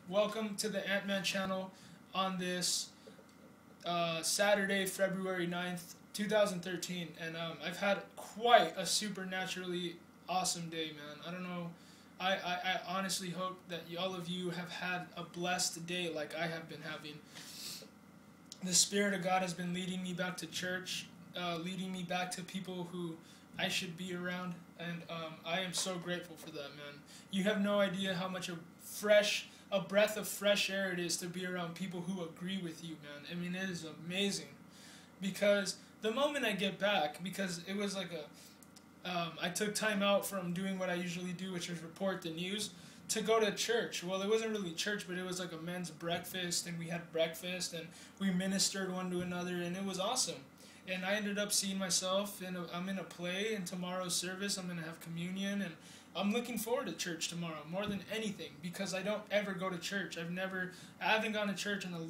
Welcome to the Ant-Man channel on this Saturday, February 9th, 2013. And I've had quite a supernaturally awesome day, man. I don't know. I honestly hope that all of you have had a blessed day like I have been having. The Spirit of God has been leading me back to church, leading me back to people who I should be around, and I am so grateful for that, man. You have no idea how much a breath of fresh air it is to be around people who agree with you, man. I mean, it is amazing, because the moment I get back, because it was like I took time out from doing what I usually do, which is report the news, to go to church. Well, it wasn't really church, but it was like a men's breakfast, and we had breakfast, and we ministered one to another, and it was awesome. And I ended up seeing myself, I'm in a play in tomorrow's service. I'm going to have communion, and I'm looking forward to church tomorrow more than anything, because I don't ever go to church. I haven't gone to church in a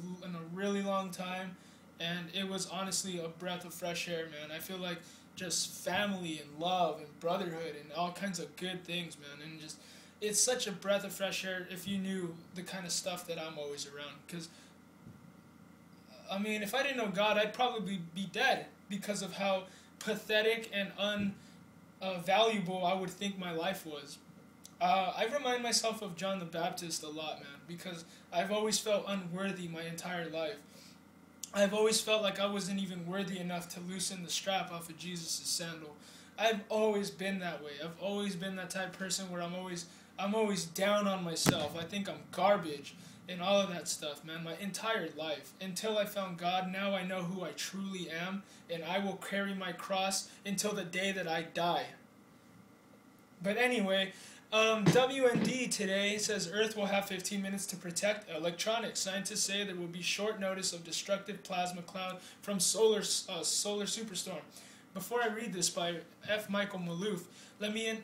really long time, and it was honestly a breath of fresh air, man. I feel like just family and love and brotherhood and all kinds of good things, man. And just, it's such a breath of fresh air if you knew the kind of stuff that I'm always around, because I mean, if I didn't know God, I'd probably be dead because of how pathetic and unvaluable I would think my life was. I remind myself of John the Baptist a lot, man, because I've always felt unworthy my entire life. I've always felt like I wasn't even worthy enough to loosen the strap off of Jesus' sandal. I've always been that way. I've always been that type of person where I'm always down on myself. I think I'm garbage and all of that stuff, man, my entire life. Until I found God, now I know who I truly am, and I will carry my cross until the day that I die. But anyway, WND today says Earth will have 15 minutes to protect electronics. Scientists say there will be short notice of destructive plasma cloud from solar superstorm. Before I read this by F. Michael Maloof, let me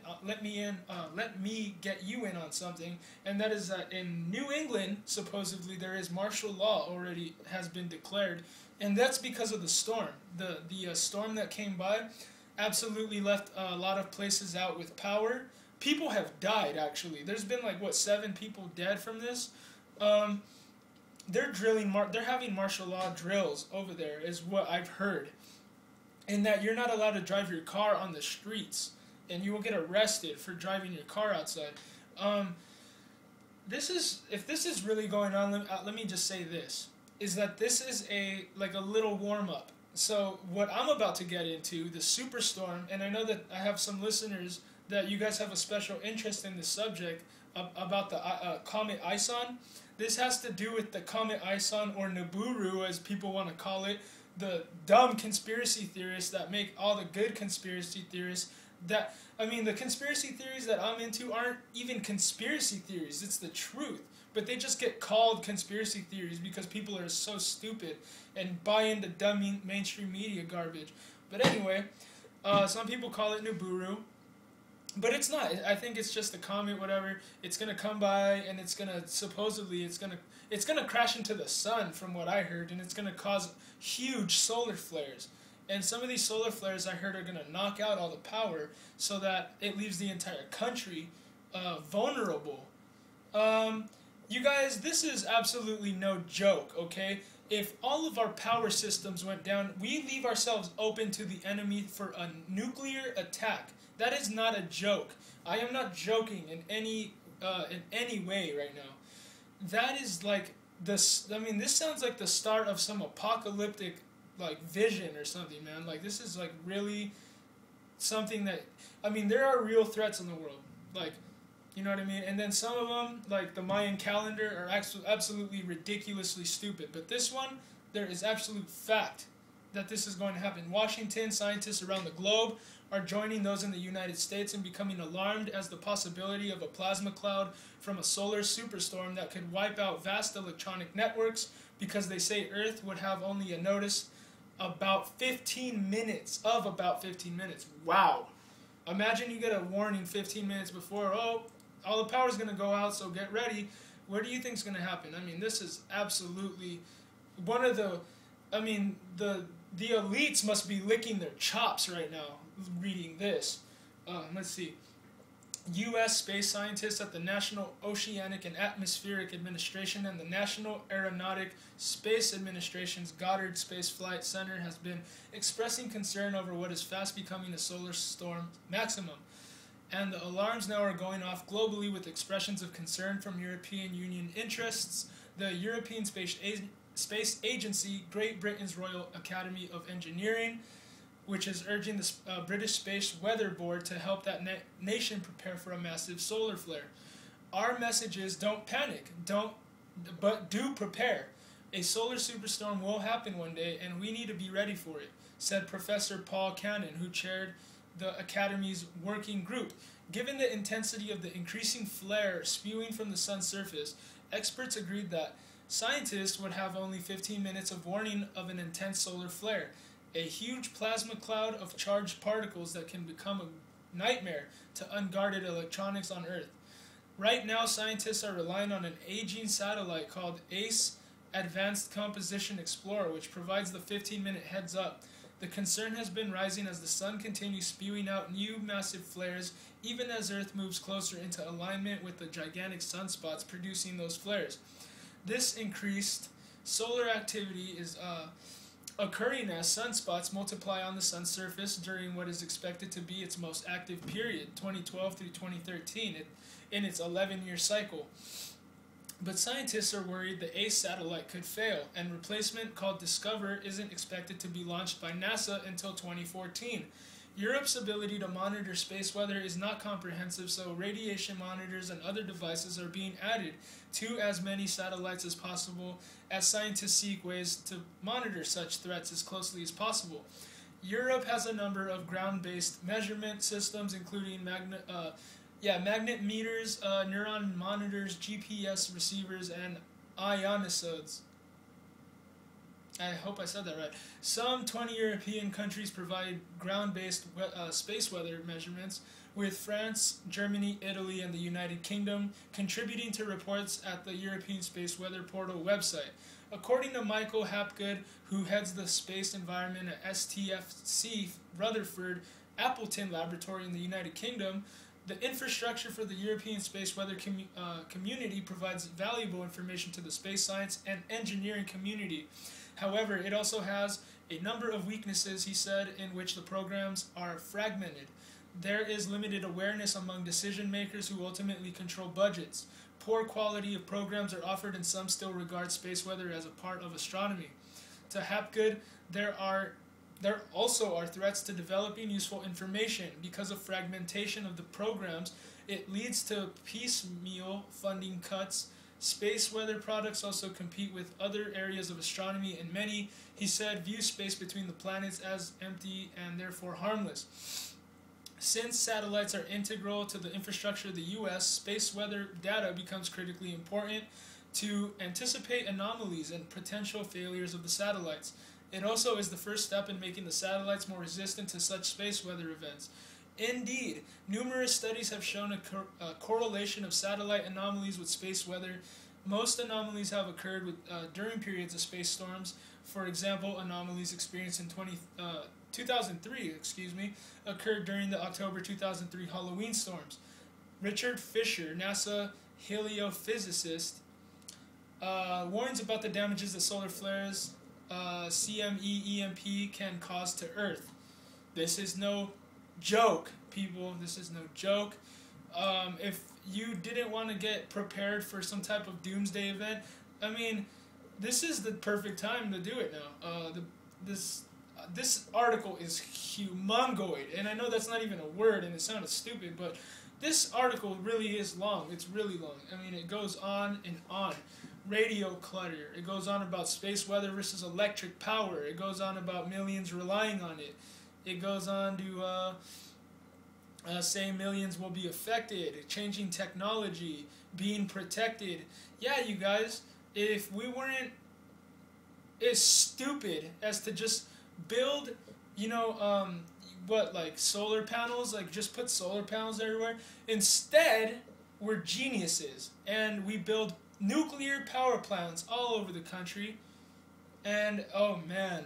get you in on something, and that is that in New England, supposedly there is martial law already has been declared, and that's because of the storm. The storm that came by absolutely left a lot of places out with power. People have died, actually. There's been like, what, 7 people dead from this? They're having martial law drills over there, is what I've heard. In that you're not allowed to drive your car on the streets, and you will get arrested for driving your car outside. If this is really going on, let me just say this, is that this is like a little warm-up. So what I'm about to get into, the superstorm, and I know that I have some listeners that you guys have a special interest in this subject about the Comet ISON. This has to do with the Comet ISON, or Nibiru as people want to call it, the dumb conspiracy theorists that make all the good conspiracy theorists. The conspiracy theories that I'm into aren't even conspiracy theories. It's the truth. But they just get called conspiracy theories because people are so stupid and buy into dumb mainstream media garbage. But anyway, some people call it Nibiru. But it's not. I think it's just a comet, whatever. It's gonna come by, and it's gonna crash into the sun, from what I heard, and it's gonna cause huge solar flares. And some of these solar flares, I heard, are gonna knock out all the power, so that it leaves the entire country vulnerable. You guys, this is absolutely no joke. Okay, if all of our power systems went down, we leave ourselves open to the enemy for a nuclear attack. That is not a joke. I am not joking in any way right now. That is like this. I mean, this sounds like the start of some apocalyptic like vision or something, man. Like, this is like really something that, I mean, there are real threats in the world. Like, you know what I mean? And then some of them, like the Mayan calendar, are absolutely ridiculously stupid. But this one, there is absolute fact that this is going to happen. In Washington, scientists around the globe are joining those in the United States and becoming alarmed as the possibility of a plasma cloud from a solar superstorm that could wipe out vast electronic networks, because they say Earth would have only a notice about 15 minutes. Wow. Imagine you get a warning 15 minutes before, oh, all the power's going to go out, so get ready. What do you think is going to happen? I mean, this is absolutely one of the, the elites must be licking their chops right now reading this. Let's see. U.S. space scientists at the National Oceanic and Atmospheric Administration and the National Aeronautic Space Administration's Goddard Space Flight Center has been expressing concern over what is fast becoming a solar storm maximum. And the alarms now are going off globally with expressions of concern from European Union interests, the European Space Agency, Great Britain's Royal Academy of Engineering, which is urging the British Space Weather Board to help that nation prepare for a massive solar flare. Our message is don't panic, but do prepare. A solar superstorm will happen one day, and we need to be ready for it, said Professor Paul Cannon, who chaired the Academy's working group. Given the intensity of the increasing flare spewing from the sun's surface, experts agreed that scientists would have only 15 minutes of warning of an intense solar flare, a huge plasma cloud of charged particles that can become a nightmare to unguarded electronics on Earth. Right now, scientists are relying on an aging satellite called ACE Advanced Composition Explorer, which provides the 15-minute heads up. The concern has been rising as the sun continues spewing out new massive flares, even as Earth moves closer into alignment with the gigantic sunspots producing those flares. This increased solar activity is occurring as sunspots multiply on the sun's surface during what is expected to be its most active period, 2012 through 2013, in its 11-year cycle. But scientists are worried the ACE satellite could fail, and replacement called Discover isn't expected to be launched by NASA until 2014. Europe's ability to monitor space weather is not comprehensive, so radiation monitors and other devices are being added to as many satellites as possible as scientists seek ways to monitor such threats as closely as possible. Europe has a number of ground-based measurement systems, including magnet meters, neuron monitors, GPS receivers, and ionosodes. I hope I said that right. Some 20 European countries provide ground-based space weather measurements, with France, Germany, Italy, and the United Kingdom contributing to reports at the European Space Weather Portal website. According to Michael Hapgood, who heads the space environment at STFC Rutherford Appleton Laboratory in the United Kingdom, the infrastructure for the European space weather community provides valuable information to the space science and engineering community. However, it also has a number of weaknesses, he said, in which the programs are fragmented. There is limited awareness among decision makers who ultimately control budgets. Poor quality of programs are offered, and some still regard space weather as a part of astronomy. To Hapgood, there also are threats to developing useful information. Because of fragmentation of the programs, it leads to piecemeal funding cuts. Space weather products also compete with other areas of astronomy, and many, he said, view space between the planets as empty and therefore harmless. Since satellites are integral to the infrastructure of the U.S., space weather data becomes critically important to anticipate anomalies and potential failures of the satellites. It also is the first step in making the satellites more resistant to such space weather events. Indeed, numerous studies have shown a correlation of satellite anomalies with space weather. Most anomalies have occurred during periods of space storms. For example, anomalies experienced in 2003 occurred during the October 2003 Halloween storms. Richard Fisher, NASA heliophysicist, warns about the damages that solar flares, EMP, can cause to Earth. This is no joke, people. This is no joke. If you didn't want to get prepared for some type of doomsday event, I mean, this is the perfect time to do it now. This article is humongoid, and I know that's not even a word, and it sounded stupid, but this article really is long. It's really long. I mean, it goes on and on. Radio clutter. It goes on about space weather versus electric power. It goes on about millions relying on it. It goes on to say millions will be affected, changing technology, being protected. Yeah, you guys, if we weren't as stupid as to just build, like solar panels, like just put solar panels everywhere. Instead, we're geniuses, and we build nuclear power plants all over the country. And, oh man,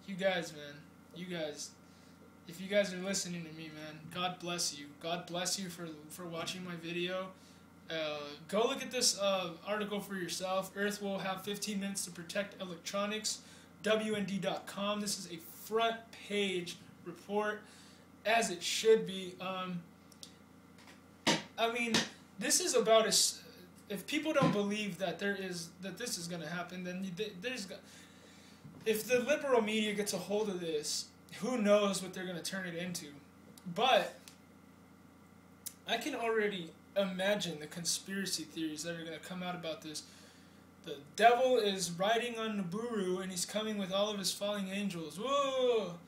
you guys, if you guys are listening to me, man, God bless you. God bless you for watching my video. Go look at this article for yourself. Earth will have 15 minutes to protect electronics. WND.com. This is a front page report, as it should be. I mean, this is about as, if people don't believe that this is going to happen, then if the liberal media gets a hold of this, who knows what they're going to turn it into. But I can already imagine the conspiracy theories that are going to come out about this. The devil is riding on Nibiru and he's coming with all of his falling angels. Whoa!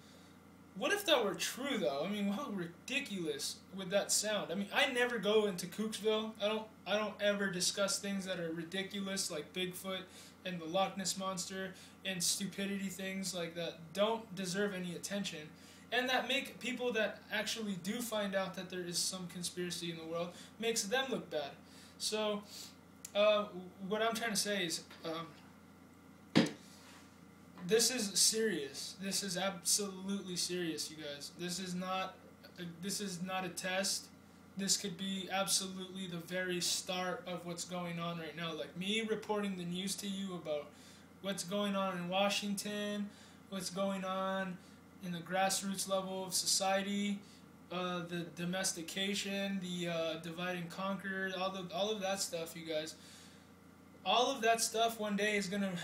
What if that were true, though? I mean, how ridiculous would that sound? I mean, I never go into Kooksville. I don't ever discuss things that are ridiculous, like Bigfoot and the Loch Ness Monster and stupidity things like that don't deserve any attention, and that make people that actually do find out that there is some conspiracy in the world, makes them look bad. So, what I'm trying to say is, this is serious. This is absolutely serious, you guys. This is not a test. This could be absolutely the very start of what's going on right now. Like me reporting the news to you about what's going on in Washington, what's going on in the grassroots level of society, the domestication, the divide and conquer, all of that stuff, you guys. All of that stuff one day is gonna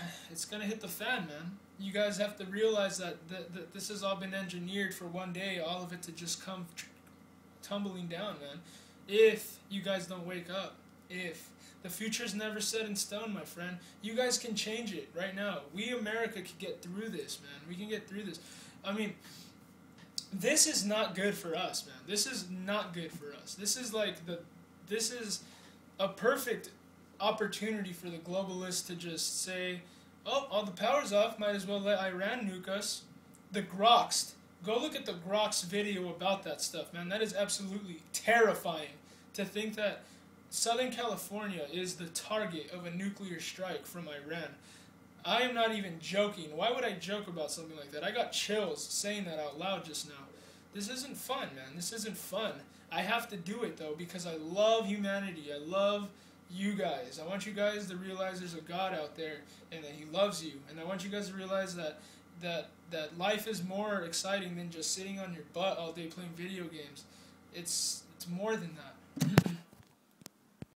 hit the fan, man. You guys have to realize that this has all been engineered for one day, all of it to just come tumbling down, man. If you guys don't wake up, if the future's never set in stone, my friend, you guys can change it right now. We, America, can get through this, man. We can get through this. I mean, this is not good for us, man. This is not good for us. This is a perfect opportunity for the globalists to just say, oh, all the power's off, might as well let Iran nuke us. The Groks. Go look at the Groks video about that stuff, man. That is absolutely terrifying to think that Southern California is the target of a nuclear strike from Iran. I am not even joking. Why would I joke about something like that? I got chills saying that out loud just now. This isn't fun, man. This isn't fun. I have to do it, though, because I love humanity. I love you guys. I want you guys to realize there's a God out there and that he loves you. And I want you guys to realize that life is more exciting than just sitting on your butt all day playing video games. It's more than that.